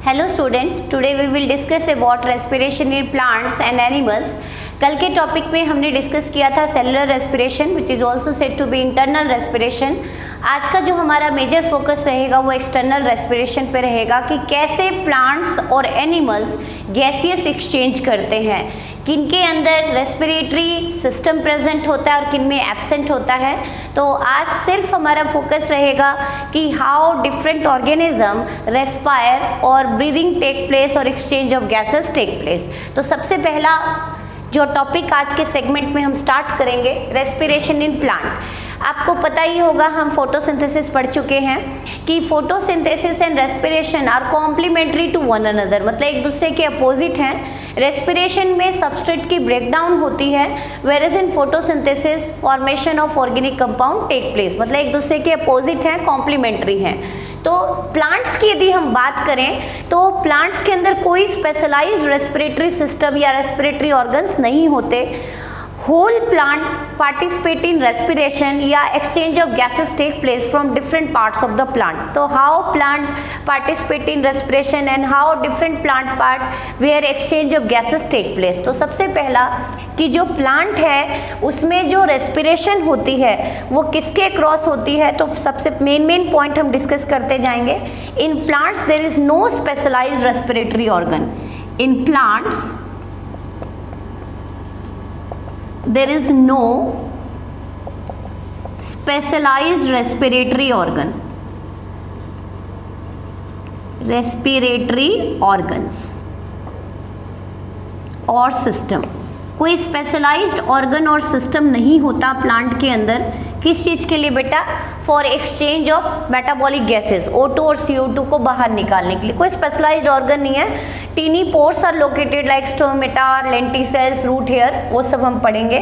Hello student, today we will discuss about respiration in plants and animals. कल के topic में हमने discuss किया था cellular respiration which is also said to be internal respiration. आज का जो हमारा मेजर फोकस रहेगा वो एक्सटर्नल रेस्पिरेशन पे रहेगा कि कैसे प्लांट्स और एनिमल्स गैसियस एक्सचेंज करते हैं, किनके अंदर रेस्पिरेटरी सिस्टम प्रेजेंट होता है और किन में एब्सेंट होता है। तो आज सिर्फ हमारा फोकस रहेगा कि हाउ डिफरेंट ऑर्गेनिज्म रेस्पायर और ब्रीदिंग टेक प्लेस और exchange of gases take place. तो सबसे पहला जो टॉपिक आज के सेगमेंट में हम स्टार्ट करेंगे, रेस्पिरेशन इन प्लांट। आपको पता ही होगा, हम फोटोसिंथेसिस पढ़ चुके हैं कि photosynthesis and respiration are complementary to one another, मतलब एक दूसरे के अपोजिट हैं। रेस्पिरेशन में सबस्ट्रेट की ब्रेकडाउन होती है, whereas in photosynthesis formation of organic compound take place, मतलब एक दूसरे के अपोजिट हैं, कॉम्प्लीमेंट्री हैं। तो प्लांट्स की यदि हम बात करें तो प्लांट्स के अंदर कोई स्पेशलाइज्ड रेस्पिरेटरी सिस्टम या रेस्पिरेटरी ऑर्गन्स नहीं होते। Whole plant participate in respiration या exchange of gases take place from different parts of the plant. तो how plant participate in respiration and how different plant part where exchange of gases take place. तो सबसे पहला कि जो plant है उसमें जो रेस्पिरेशन होती है वो किसके क्रॉस होती है, तो सबसे मेन पॉइंट हम डिस्कस करते जाएंगे। In plants there is no specialised respiratory organ. In plants there is no specialized respiratory organ, respiratory organs और सिस्टम। कोई स्पेशलाइज्ड ऑर्गन और सिस्टम नहीं होता प्लांट के अंदर। किस चीज़ के लिए बेटा? For exchange of metabolic gases, O2 और CO2 को बाहर निकालने के लिए कोई स्पेशलाइज्ड ऑर्गन नहीं है। Tiny pores are located like stomata, lenticels, root hair, वो सब हम पढ़ेंगे।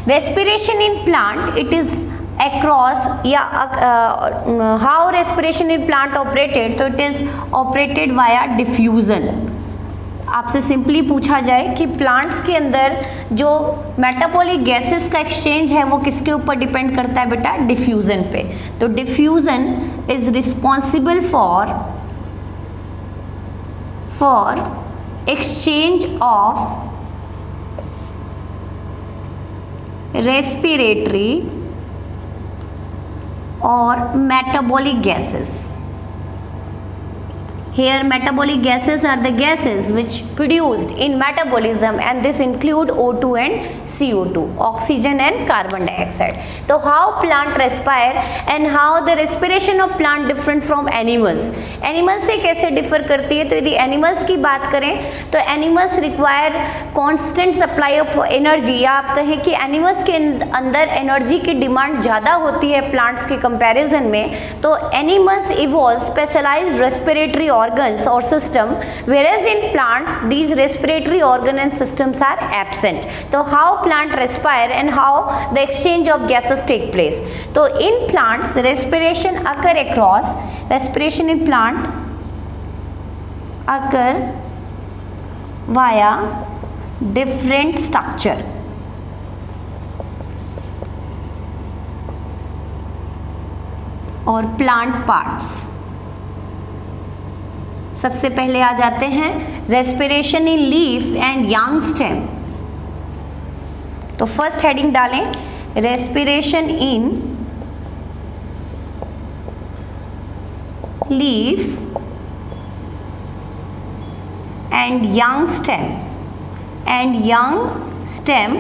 Respiration in plant it is across या how respiration in plant operated, तो it is operated via diffusion. आपसे सिंपली पूछा जाए कि प्लांट्स के अंदर जो मेटाबॉलिक गैसेस का एक्सचेंज है वो किसके ऊपर डिपेंड करता है बेटा? डिफ्यूजन पे। तो diffusion is responsible for exchange of respiratory और metabolic gases. Here metabolic gases are the gases which produced in metabolism and this include O2 and CO2, oxygen and carbon dioxide. So how plant respire and how the respiration of plant different from animals. Animals से कैसे differ करती है? तो यदि animals की बात करें तो animals require constant supply of energy, या आप कहें कि animals के अंदर energy की demand ज़्यादा होती है plants के comparison में। तो animals evolve specialized respiratory organs or system, whereas in plants these respiratory organ and systems are absent. तो how plant respire and how the exchange of gases take place. तो in plants respiration occur across, respiration in plant occur via different structure. और plant parts। सबसे पहले आ जाते हैं respiration in leaf and young stem. तो first heading डालें, respiration in leaves and young stem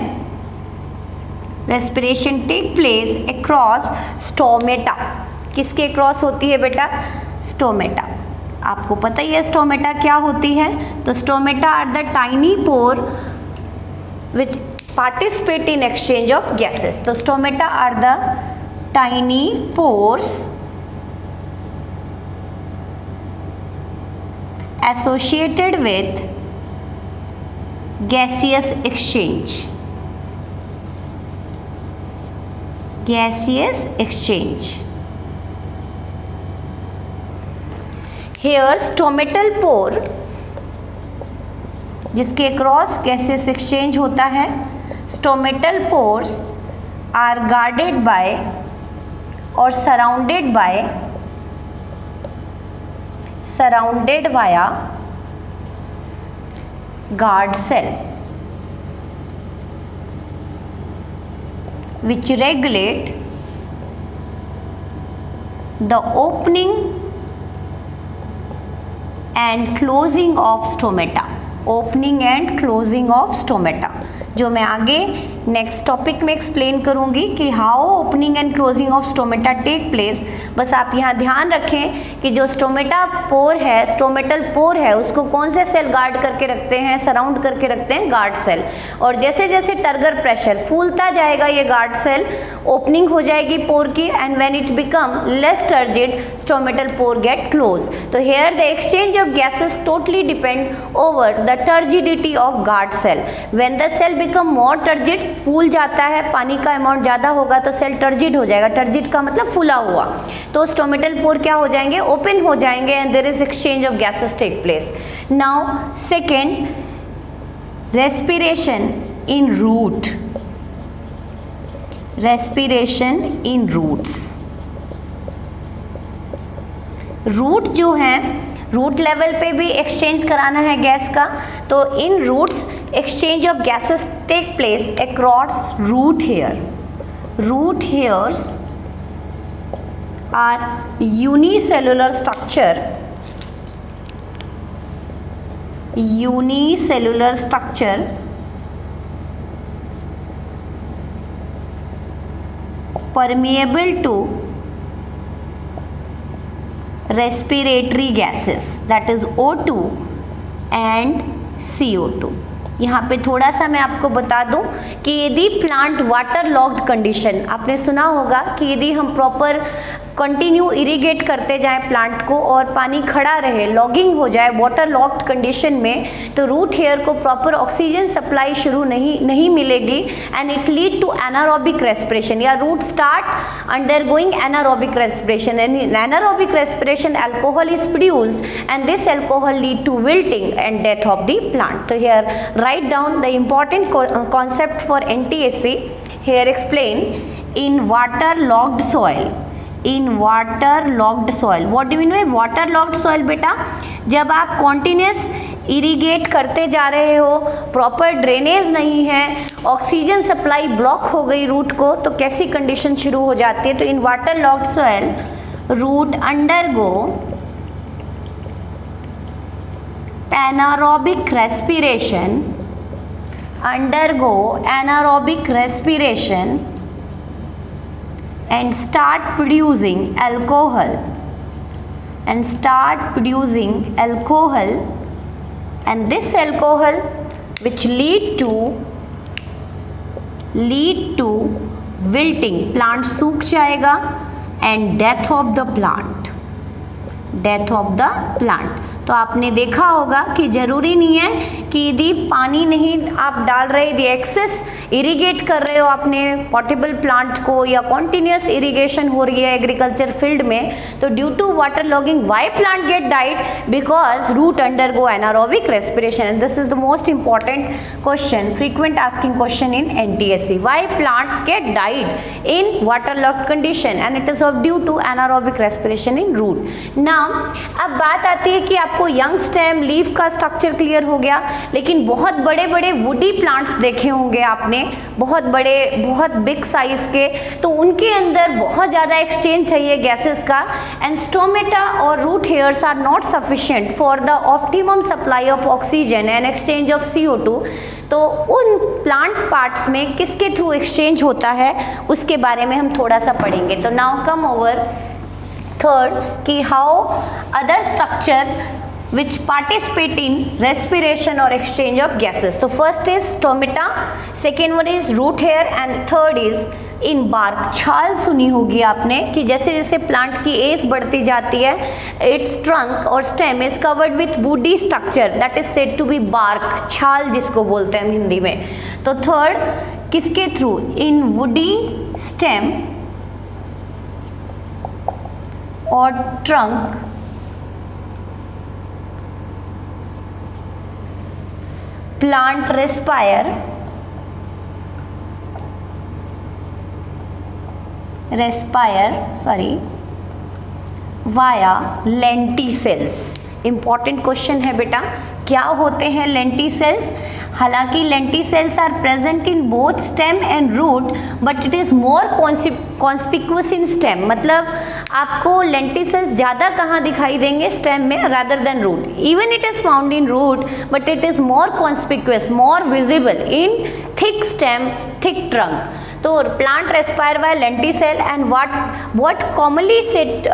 respiration take place across stomata. किसके cross होती है बेटा? स्टोमेटा। आपको पता ही है स्टोमेटा क्या होती है। तो stomata are the tiny pore which participate in exchange of gases. The stomata are the tiny pores associated with gaseous exchange. Gaseous exchange. Here stomatal pore जिसके क्रॉस गैसेस एक्सचेंज होता है, stomatal pores are guarded by or surrounded by surrounded via guard cell which regulate the opening and closing of stomata, opening and closing of stomata, जो मैं आगे next topic में explain करूंगी कि how opening and closing of stomata take place. बस आप यहाँ ध्यान रखें कि जो स्टोमेटा पोर है, स्टोमेटल पोर है, उसको कौन से सेल गार्ड करके रखते हैं, सराउंड करके रखते हैं, गार्ड सेल। और जैसे जैसे टर्गर प्रेशर फूलता जाएगा ये गार्ड सेल, ओपनिंग हो जाएगी पोर की, and when it become less turgid stomatal pore get close. तो here the exchange of gases totally depend over the turgidity of guard cell. When the cell become more turgid, फूल जाता है, पानी का amount ज़्यादा होगा तो सेल टर्जिड हो जाएगा, टर्जिड का मतलब फूला हुआ, तो स्टोमेटल पोर क्या हो जाएंगे, ओपन हो जाएंगे, and there is exchange of gases take place. Now second, respiration in root, respiration in roots. Root जो है, रूट लेवल पे भी एक्सचेंज कराना है गैस का, तो इन roots exchange of gases take place across root hair. Root hairs are unicellular structure, unicellular structure permeable to respiratory gases, that is O2 and CO2। यहाँ पे थोड़ा सा मैं आपको बता दूं कि यदि प्लांट वाटर लॉक्ड कंडीशन, आपने सुना होगा कि यदि हम प्रॉपर कंटिन्यू इरिगेट करते जाएं प्लांट को और पानी खड़ा रहे, लॉगिंग हो जाए वाटर लॉक्ड कंडीशन में, तो रूट हेयर को प्रॉपर ऑक्सीजन सप्लाई शुरू नहीं मिलेगी, and it lead to anaerobic respiration, या root start undergoing anaerobic respiration. And anaerobic respiration alcohol is produced and this alcohol lead to wilting and death of the plant. तो here write down the important concept for NTSC. Here explain, in waterlogged soil, in waterlogged soil, what do you mean by waterlogged soil बेटा? जब आप continuous irrigate करते जा रहे हो, proper drainage नहीं है, ऑक्सीजन सप्लाई ब्लॉक हो गई रूट को, तो कैसी कंडीशन शुरू हो जाती है? तो in waterlogged soil root undergo anaerobic respiration, undergo anaerobic respiration and start producing alcohol, and start producing alcohol, and this alcohol which lead to wilting, plant सूख जाएगा, and death of the plant, death of the plant. तो आपने देखा होगा कि ज़रूरी नहीं है कि यदि पानी नहीं आप डाल रहे, यदि एक्सेस इरिगेट कर रहे हो अपने पोर्टेबल प्लांट को, या कॉन्टिन्यूस इरिगेशन हो रही है एग्रीकल्चर फील्ड में, तो due to water logging why plant get died? Because root undergo anaerobic respiration, and this is the most important question, frequent asking question in NTSC, why plant get died in water logged condition, and it is of due to anaerobic respiration in root. Now अब बात आती है कि आपको young stem leaf का structure clear हो गया, लेकिन बहुत बड़े बड़े वुडी प्लांट्स देखे होंगे आपने, बहुत बड़े, बहुत बिग साइज के, तो उनके अंदर बहुत ज़्यादा एक्सचेंज चाहिए गैसेस का, एंड स्टोमेटा और root hairs are not sufficient for the optimum supply of oxygen and exchange of CO2। तो उन प्लांट पार्ट्स में किसके थ्रू एक्सचेंज होता है उसके बारे में हम थोड़ा सा पढ़ेंगे। तो नाउ कम ओवर थर्ड कि how other structure which participate in respiration or exchange of gases. So first is stomata, second one is root hair, and third is in bark. छाल सुनी होगी आपने कि जैसे जैसे प्लांट की एज बढ़ती जाती है, its trunk और stem is covered with woody structure that is said to be bark, छाल जिसको बोलते हैं हम हिंदी में। तो थर्ड किसके थ्रू? in woody stem और trunk plant respire via lenticels. Important question है बेटा, क्या होते हैं लेंटिसेल्स? हालांकि lenticels are present in both stem and root but it is more conspicuous in stem. मतलब आपको लेंटिसेल्स ज़्यादा कहाँ दिखाई देंगे? स्टेम में रादर देन रूट। Even it is found in root but it is more conspicuous, more visible in thick stem, thick trunk. तो plant respire by lenticel and what commonly said,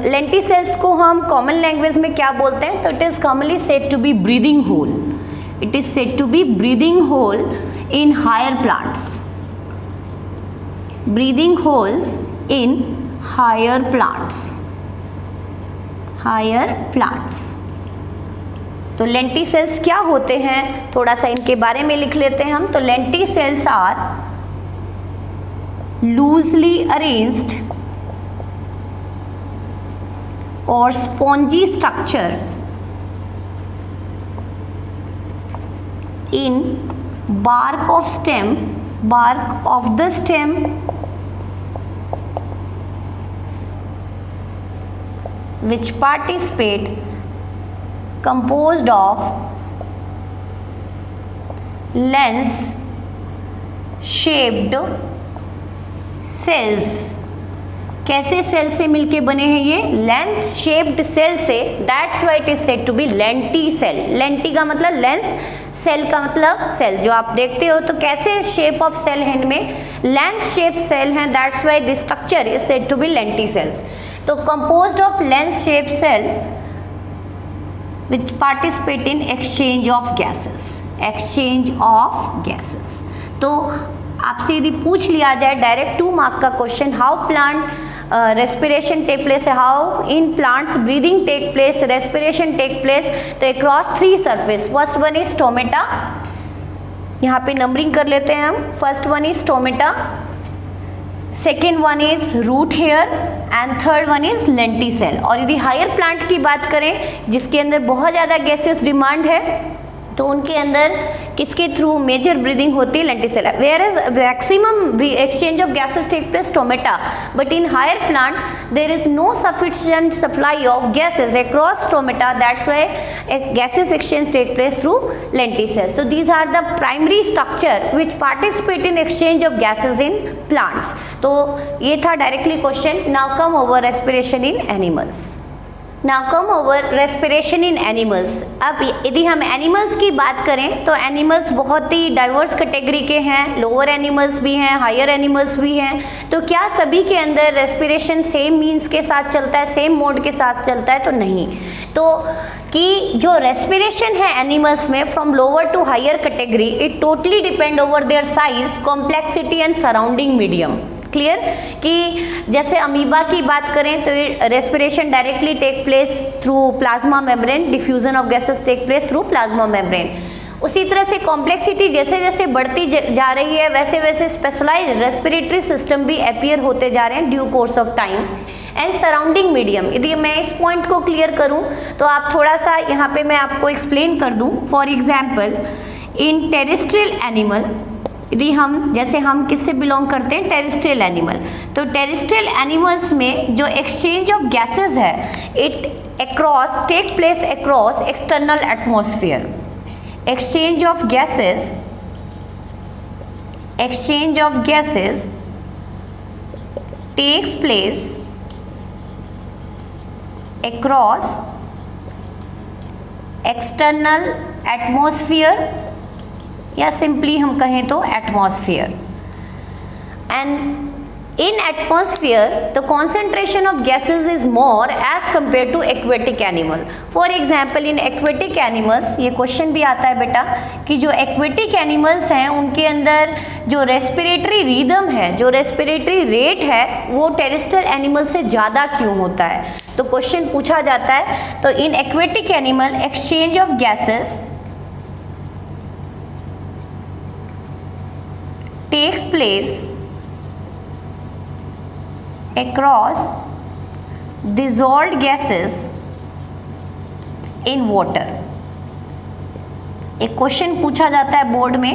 lenticels को हम common language में क्या बोलते हैं? तो it is commonly said to be breathing hole. It is said to be breathing hole in higher plants. Breathing holes in higher plants. Higher plants. तो lenticels क्या होते हैं? थोड़ा सा इनके बारे में लिख लेते हैं हम। तो lenticels are loosely arranged or spongy structure in bark of the stem which participate, composed of lens shaped cells। कैसे सेल से मिलके बने हैं ये? लेंस शेप्ड सेल से। That's why it is said to be lenticel. Lenti का मतलब lens, cell का मतलब सेल। जो आप देखते हो तो कैसे शेप ऑफ सेल है इनमें? लेंस शेप सेल हैं। That's why this structure is said to be lenticels. तो composed of lens shape cell which participate in exchange of gases. Exchange of gases. तो आपसे यदि पूछ लिया जाए डायरेक्ट 2 मार्क का question, how plant respiration take place, how in plants breathing take place, respiration take place, तो across 3 surface. First one is stomata, यहाँ पे नंबरिंग कर लेते हैं हम। First one is stomata, second one is root hair and third one is lenticel. और यदि higher plant की बात करें जिसके अंदर बहुत ज़्यादा गैसेस डिमांड है तो उनके अंदर किसके थ्रू मेजर ब्रीदिंग होती है? Lenticel. Where is maximum exchange of gases take place stomata, but in higher plant there is no sufficient supply of gases across stomata, that's why gases exchange take place through lenticel. So these are the primary structure which participate in exchange of gases in plants. तो ये था directly question. Now come over respiration in animals. Now come over respiration in animals. अब यदि हम animals की बात करें तो एनिमल्स बहुत ही डाइवर्स कैटेगरी के हैं। लोअर एनिमल्स भी हैं, हायर एनिमल्स भी हैं। तो क्या सभी के अंदर रेस्पिरेशन सेम मीन्स के साथ चलता है, सेम मोड के साथ चलता है? तो नहीं। तो कि जो रेस्पिरेशन है एनिमल्स में from lower to higher category, it totally depend over their size, complexity and surrounding medium. Clear? कि जैसे अमीबा की बात करें तो respiration directly take place through plasma membrane, diffusion of gases take place through plasma membrane. उसी तरह से complexity जैसे जैसे बढ़ती जा रही है वैसे वैसे स्पेशलाइज्ड रेस्पिरेटरी सिस्टम भी अपीयर होते जा रहे हैं due course of time. And surrounding medium, यदि मैं इस पॉइंट को क्लियर करूं तो आप थोड़ा सा यहाँ पे मैं आपको एक्सप्लेन कर दूं। For example in terrestrial animal, यदि हम जैसे हम किससे बिलोंग करते हैं? Terrestrial animal. तो टेरेस्ट्रियल एनिमल्स में जो एक्सचेंज ऑफ गैसेस है it across take place across external atmosphere. Exchange of gases, exchange of gases takes place across external atmosphere या सिंपली हम कहें तो atmosphere. And in atmosphere the concentration of gases is more as compare to aquatic animal. For example in aquatic animals, ये question भी आता है बेटा कि जो एक्वेटिक एनिमल्स हैं उनके अंदर जो रेस्पिरेटरी रिदम है, जो रेस्पिरेटरी रेट है वो टेरेस्ट्रियल एनिमल से ज़्यादा क्यों होता है? तो क्वेश्चन पूछा जाता है। तो in aquatic animal exchange of gases takes place across dissolved gases in water। एक क्वेश्चन पूछा जाता है बोर्ड में,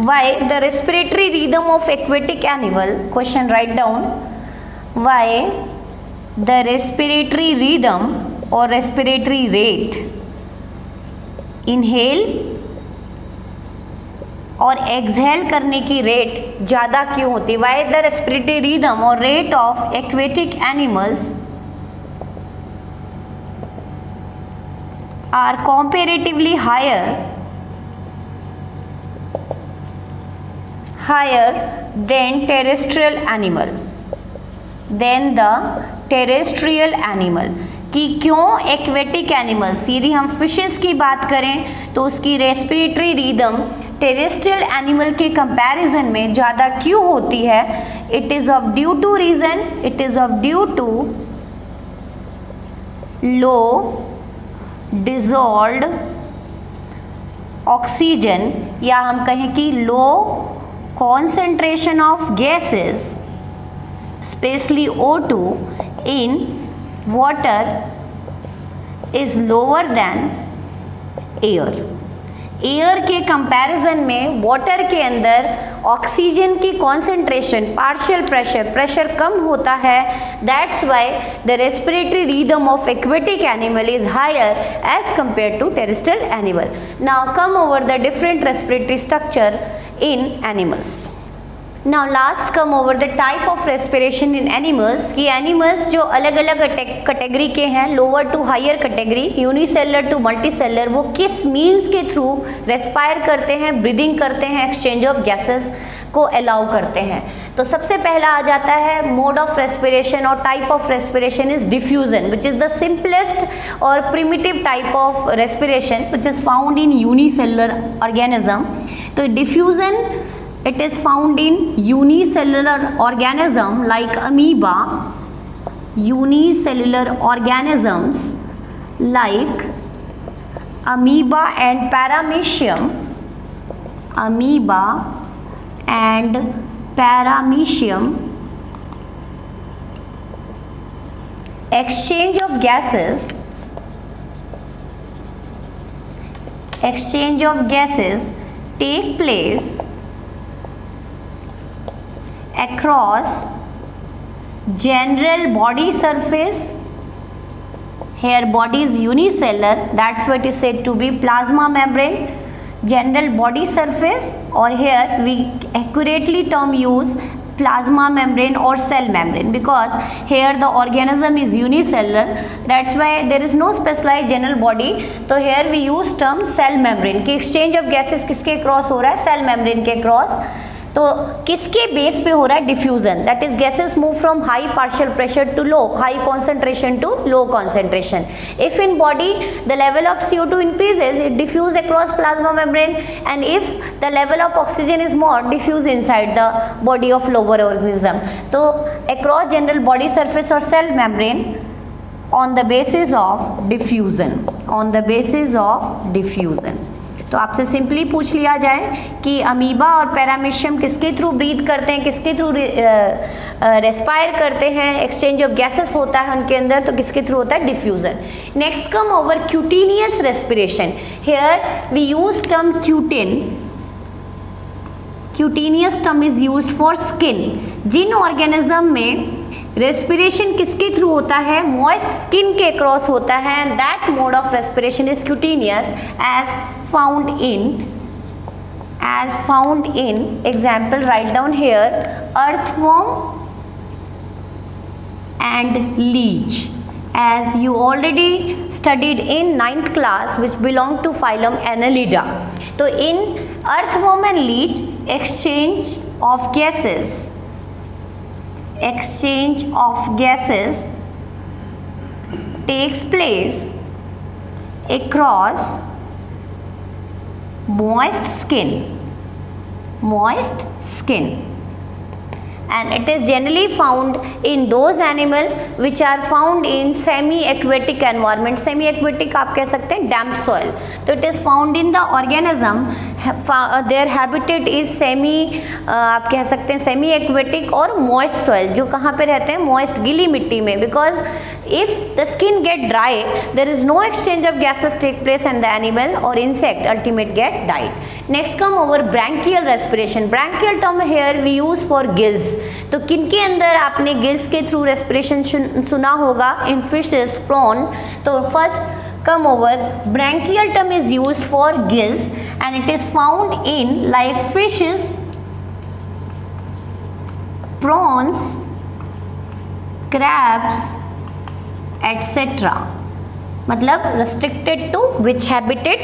why the respiratory rhythm of aquatic animal, question write down, why the respiratory rhythm और रेस्पिरेटरी रेट, इनहेल और exhale करने की rate ज़्यादा क्यों होती है? वाई द रेस्पिरेटरी रिदम और rate of aquatic animals are comparatively higher than terrestrial animal कि क्यों एक्वेटिक एनिमल्स, यदि हम फिशेस की बात करें तो उसकी रेस्पिरेटरी रिदम टेरेस्ट्रियल एनिमल के कंपैरिजन में ज़्यादा क्यों होती है? It is of due to low dissolved oxygen, या हम कहें कि low concentration of gases specially O2 in water is lower than air. Air के कंपैरिजन में वाटर के अंदर ऑक्सीजन की कॉन्सेंट्रेशन, पार्शियल प्रेशर कम होता है। That's why the respiratory rhythm of aquatic animal is higher as compare to terrestrial animal. Now come over the different respiratory structure in animals. Now last come over the type of respiration in animals, कि animals जो अलग अलग category के हैं, lower to higher category, unicellular to multicellular, वो किस means के through respire करते हैं, ब्रीदिंग करते हैं, एक्सचेंज ऑफ गैसेस को अलाउ करते हैं। तो सबसे पहला आ जाता है मोड ऑफ रेस्पिरेशन और type of respiration is diffusion, which is the simplest और primitive type of respiration which is found in unicellular organism. तो diffusion it is found in unicellular organism like amoeba, unicellular organisms like amoeba and paramecium, exchange of gases take place across general body surface. Here body is unicellular, that's why it is said to be plasma membrane, general body surface, or here we accurately term use plasma membrane or cell membrane, because here the organism is unicellular, that's why there is no specialized general body. तो here we use term cell membrane कि exchange of gases किसके cross हो रहा है? Cell membrane के cross. तो किसके base पे हो रहा है? Diffusion, that is gases move from high partial pressure to low, high concentration to low concentration. If in body the level of CO2 increases, it diffuse across plasma membrane, and if the level of oxygen is more, diffuse inside the body of lower organism. तो across general body surface or cell membrane on the basis of diffusion, तो आपसे simply पूछ लिया जाए कि amoeba और paramecium किसके through breathe करते हैं, किसके थ्रू रेस्पायर करते हैं, एक्सचेंज ऑफ गैसेस होता है उनके अंदर, तो किसके थ्रू होता है? Diffusion. Next come over cutaneous respiration. Here we use term cutane, cutaneous term is used for skin. जिन ऑर्गेनिज्म में रेस्पिरेशन किसके थ्रू होता है? मॉइस्ट स्किन के क्रॉस होता है, that mode of respiration is cutaneous as found in example, write down here, earthworm and leech, as you already studied in 9th class, which belong to phylum Annelida. तो in earthworm and leech exchange of gases takes place across moist skin, and it is generally found in those animal which are found in semi aquatic environment. semi aquatic आप कह सकते हैं damp soil. तो it is found in the organism, their habitat is आप कह सकते हैं semi aquatic और moist soil, जो कहाँ पे रहते हैं? moist, गीली मिट्टी में, because If the skin get dry, there is no exchange of gases take place and the animal or insect ultimate get died. Next come over branchial respiration. Branchial term here we use for gills. तो किनके अंदर आपने gills के through respiration सुना होगा? In fishes, prawn. तो first come over, branchial term is used for gills and it is found in like fishes, prawns, crabs, etc. मतलब restricted to which habitat?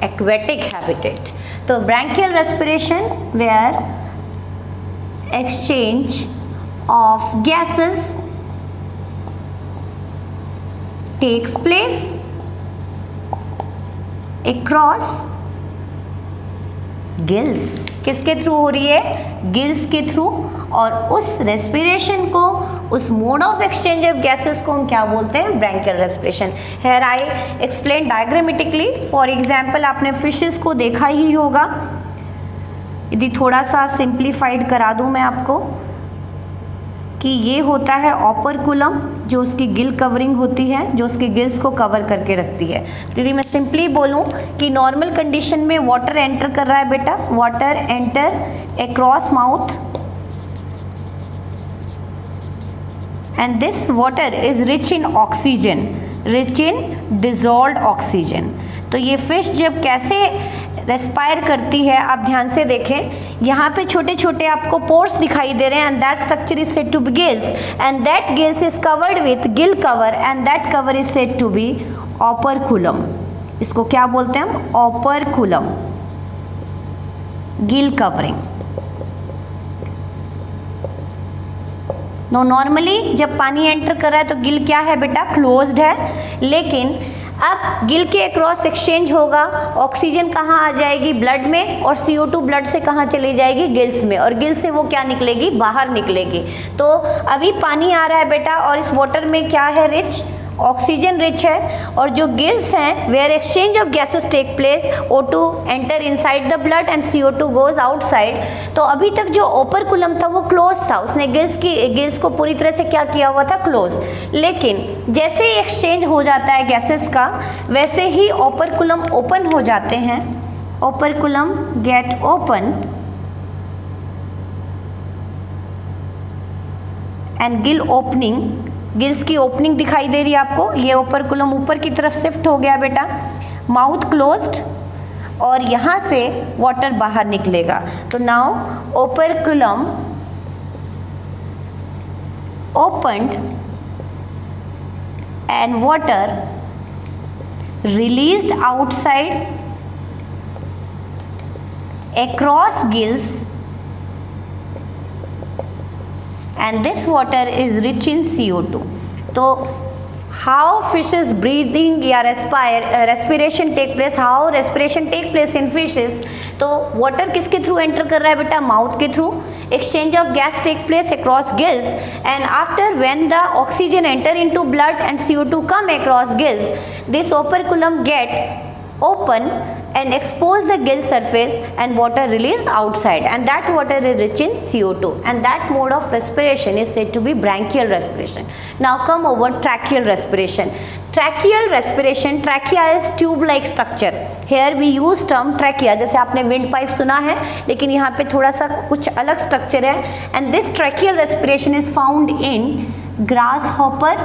Aquatic habitat. तो branchial respiration where exchange of gases takes place across gills. किसके through हो रही है? Gills के through. और उस respiration को, उस mode of exchange of gases को हम क्या बोलते हैं? Branchial respiration. Here I explain diagrammatically. For example आपने फिशेस को देखा ही होगा. यदि थोड़ा सा सिंप्लीफाइड करा दूं मैं आपको कि ये होता है ऑपरकुलम, जो उसकी गिल कवरिंग होती है, जो उसके गिल्स को कवर करके रखती है. तो यदि मैं सिंपली बोलूं कि नॉर्मल कंडीशन में वाटर एंटर कर रहा है बेटा, water enter across mouth and this water is rich in oxygen, rich in dissolved oxygen. तो ये फिश जब कैसे रेस्पायर करती है, आप ध्यान से देखें, यहाँ पे छोटे छोटे आपको पोर्स दिखाई दे रहे हैं and that structure is said to be gills and that gills is covered with gill cover and that cover is said to be operculum. इसको क्या बोलते हैं हम? Operculum, Gill covering. नॉर्मली जब पानी एंटर कर रहा है तो गिल क्या है बेटा? क्लोज्ड है. लेकिन अब गिल के अक्रॉस एक्सचेंज होगा, ऑक्सीजन कहाँ आ जाएगी? ब्लड में. और CO2 ब्लड से कहाँ चली जाएगी? गिल्स में. और गिल से वो क्या निकलेगी? बाहर निकलेगी. तो अभी पानी आ रहा है बेटा और इस वाटर में क्या है? रिच ऑक्सीजन रिच है. और जो गिल्स हैं where exchange of gases take place, O2 enter inside the blood and CO2 goes outside. तो अभी तक जो ओपरकुलम था वो क्लोज था, उसने गिल्स को पूरी तरह से क्या किया हुआ था? क्लोज. लेकिन जैसे ही एक्सचेंज हो जाता है गैसेस का, वैसे ही ओपरकुलम ओपन हो जाते हैं. Operculum get open and gill opening. Gills की ओपनिंग दिखाई दे रही है आपको. ये ओपरकुलम ऊपर की तरफ शिफ्ट हो गया बेटा. माउथ क्लोज्ड और यहाँ से वाटर बाहर निकलेगा. तो now operculum opened and water released outside across gills and this water is rich in CO2. तो how fishes breathing या respiration take place, how respiration take place in fishes. तो water किसके थ्रू एंटर कर रहा है बेटा? Mouth के through. exchange of gas take place across gills and after when the oxygen enter into blood and CO2 come across gills, this operculum get open and expose the gill surface and water released outside and that water is rich in CO2 and that mode of respiration is said to be branchial respiration. Now come over tracheal respiration. Tracheal respiration, trachea is tube like structure. Here we use term trachea. जैसे आपने wind pipe सुना है, लेकिन यहाँ पे थोड़ा सा कुछ अलग structure है. And this tracheal respiration is found in grasshopper,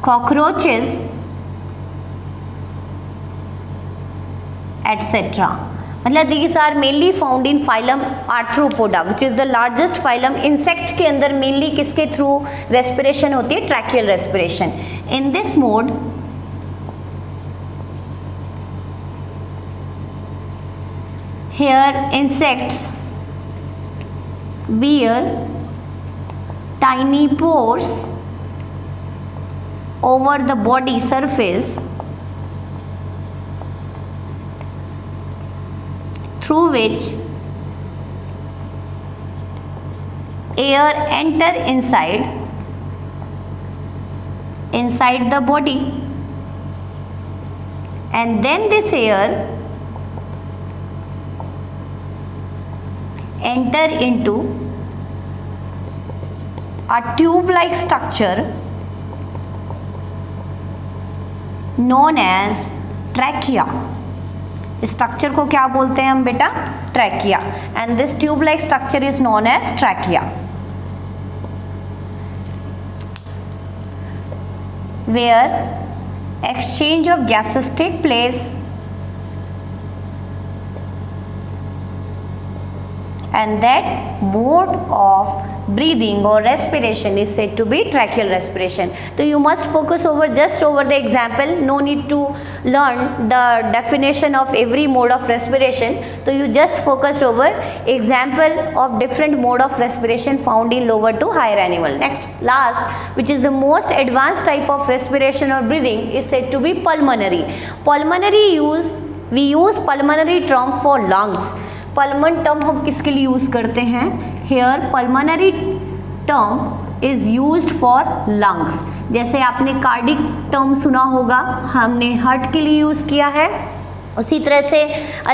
cockroaches, etc. मतलब these are mainly found in phylum Arthropoda which is the largest phylum. Insects के अंदर mainly किसके through respiration होती है? Tracheal respiration. In this mode here insects bear tiny pores over the body surface through which air enter inside the body and then this air enter into a tube-like structure known as trachea. Structure को क्या बोलते हैं हम बेटा? Trachea. And this tube like structure is known as trachea, where exchange of gases take place and that mode of breathing or respiration is said to be tracheal respiration. So you must focus over the example, no need to learn the definition of every mode of respiration. So you just focus over example of different mode of respiration found in lower to higher animal. Next, last, which is the most advanced type of respiration or breathing, is said to be pulmonary. We use pulmonary term for lungs. Pulmonary term हम किसके लिए use करते हैं? Here pulmonary term is used for lungs. जैसे आपने cardiac term सुना होगा, हमने हार्ट के लिए यूज किया है. उसी तरह से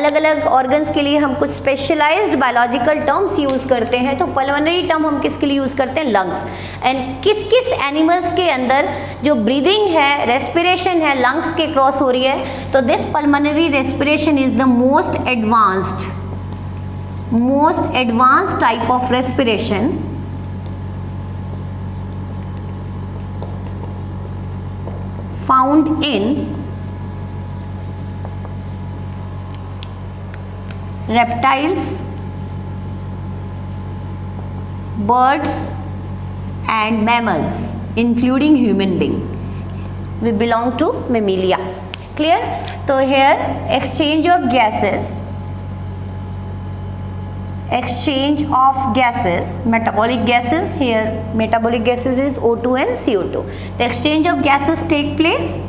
अलग अलग ऑर्गन्स के लिए हम कुछ स्पेशलाइज्ड बायोलॉजिकल टर्म्स यूज करते हैं. तो पल्मोनरी टर्म हम किसके लिए यूज करते हैं? लंग्स. एंड किस किस एनिमल्स के अंदर जो ब्रीदिंग है, रेस्पिरेशन है, लंग्स के क्रॉस हो रही है? तो this pulmonary respiration is the most advanced type of respiration found in reptiles, birds and mammals including human being. We belong to mammalia. Clear? So here exchange of gases, metabolic gases, here metabolic gases is O2 and CO2. The exchange of gases take place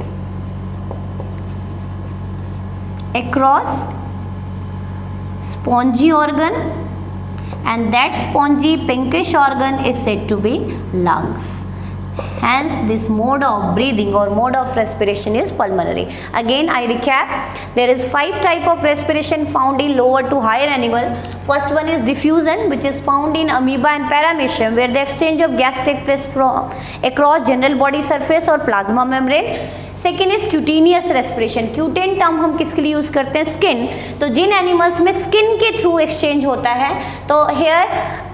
across spongy organ, and that spongy pinkish organ is said to be lungs. Hence this mode of breathing or mode of respiration is pulmonary. Again I recap, there is 5 type of respiration found in lower to higher animal. First one is diffusion, which is found in amoeba and paramecium, where the exchange of gas take place from across general body surface or plasma membrane. Second is cutaneous respiration. क्यूटेन term हम किसके लिए use करते हैं? Skin. तो जिन animals में skin के through exchange होता है, तो here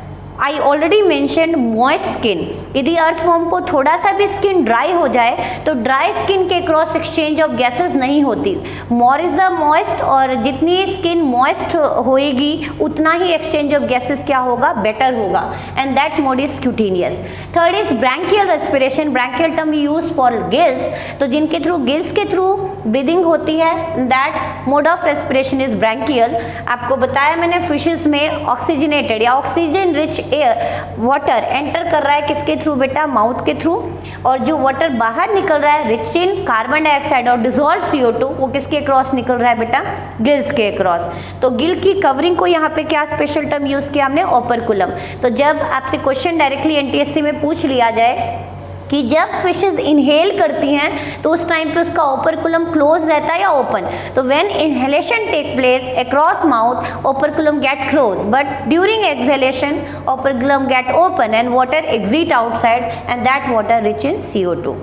I already mentioned moist skin. यदि अर्थवर्म को थोड़ा सा भी स्किन ड्राई हो जाए तो ड्राई स्किन के क्रॉस एक्सचेंज ऑफ गैसेस नहीं होती. मोर इज द मॉइस्ट, और जितनी स्किन मॉइस्ट होएगी उतना ही एक्सचेंज ऑफ गैसेस क्या होगा? बेटर होगा. And that mode is cutaneous. Third is branchial respiration. Branchial term use for gills. तो जिनके थ्रू गिल्स के थ्रू ब्रीदिंग होती है, that mode of respiration is branchial. आपको बताया मैंने फिशेस में ऑक्सीजनेटेड या oxygen rich air water enter कर रहा है किसके थ्रू बेटा? माउथ के थ्रू. और जो वाटर बाहर निकल रहा है रिच इन कार्बन डाइऑक्साइड और डिजॉल्व CO2, वो किसके क्रॉस निकल रहा है बेटा? गिल्स के क्रॉस. तो गिल की कवरिंग को यहाँ पे क्या स्पेशल टर्म यूज किया हमने? ओपरकुलम. तो जब आपसे क्वेश्चन डायरेक्टली NTSC में पूछ लिया जाए कि जब फिशेस इनहेल करती हैं तो उस टाइम पे उसका ओपरकुलम क्लोज रहता है या ओपन? तो when inhalation take place across mouth, operculum get close, but during exhalation operculum get open and water exit outside, and that water rich in CO2.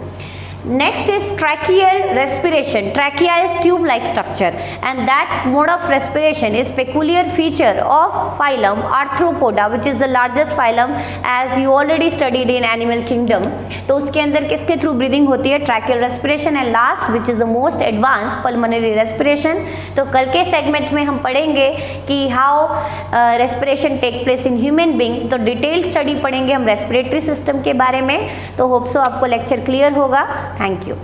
Next is tracheal respiration. Trachea is tube-like structure, and that mode of respiration is peculiar feature of phylum Arthropoda, which is the largest phylum as you already studied in animal kingdom. तो उसके अंदर किसके through breathing होती है? tracheal respiration. and last, which is the most advanced, pulmonary respiration. तो कल के segment में हम पढ़ेंगे कि how respiration take place in human being. तो डिटेल स्टडी पढ़ेंगे हम रेस्पिरेटरी सिस्टम के बारे में. तो होप सो आपको लेक्चर क्लियर होगा. Thank you.